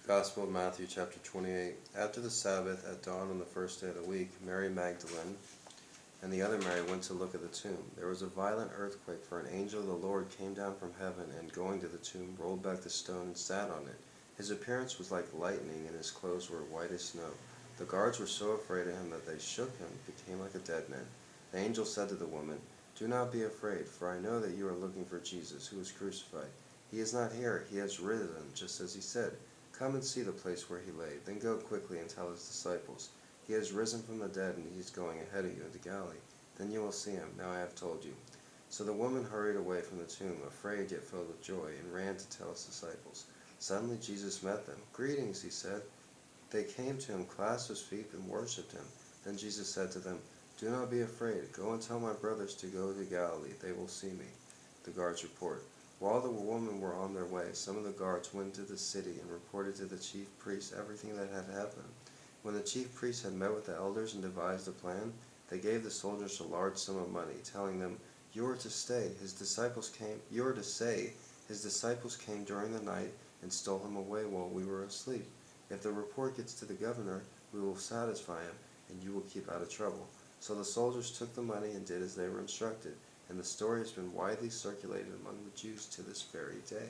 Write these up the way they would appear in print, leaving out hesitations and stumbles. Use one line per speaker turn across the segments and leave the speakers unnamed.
Gospel of Matthew chapter 28. After the Sabbath, at dawn on the first day of the week, Mary Magdalene and the other Mary went to look at the tomb. There was a violent earthquake, for an angel of the Lord came down from heaven, and going to the tomb, rolled back the stone and sat on it. His appearance was like lightning, and his clothes were white as snow. The guards were so afraid of him that they shook him, became like a dead man. The angel said to the woman, "Do not be afraid, for I know that you are looking for Jesus, who was crucified. He is not here, he has risen, just as he said. Come and see the place where he lay. Then go quickly and tell his disciples, he has risen from the dead, and he is going ahead of you into Galilee. Then you will see him. Now I have told you." So the woman hurried away from the tomb, afraid yet filled with joy, and ran to tell his disciples. Suddenly Jesus met them. "Greetings," he said. They came to him, clasped his feet, and worshipped him. Then Jesus said to them, "Do not be afraid. Go and tell my brothers to go to Galilee. They will see me." The guards report. While the women were on their way, some of the guards went to the city and reported to the chief priests everything that had happened. When the chief priests had met with the elders and devised a plan, they gave the soldiers a large sum of money, telling them, You are to say, his disciples came during the night and stole him away while we were asleep. If the report gets to the governor, we will satisfy him, and you will keep out of trouble." So the soldiers took the money and did as they were instructed, and the story has been widely circulated among the Jews to this very day.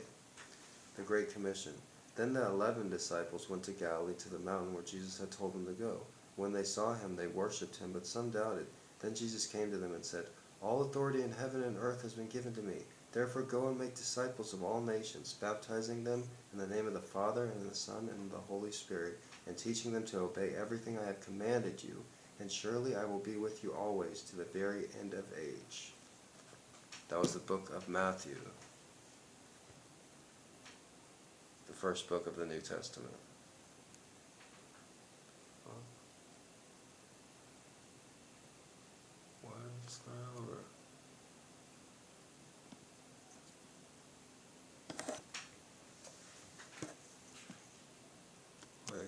The Great Commission. Then the 11 disciples went to Galilee, to the mountain where Jesus had told them to go. When they saw him, they worshipped him, but some doubted. Then Jesus came to them and said, "All authority in heaven and earth has been given to me. Therefore go and make disciples of all nations, baptizing them in the name of the Father, and the Son, and the Holy Spirit, and teaching them to obey everything I have commanded you. And surely I will be with you always, to the very end of age." That was the book of Matthew, the first book of the New Testament.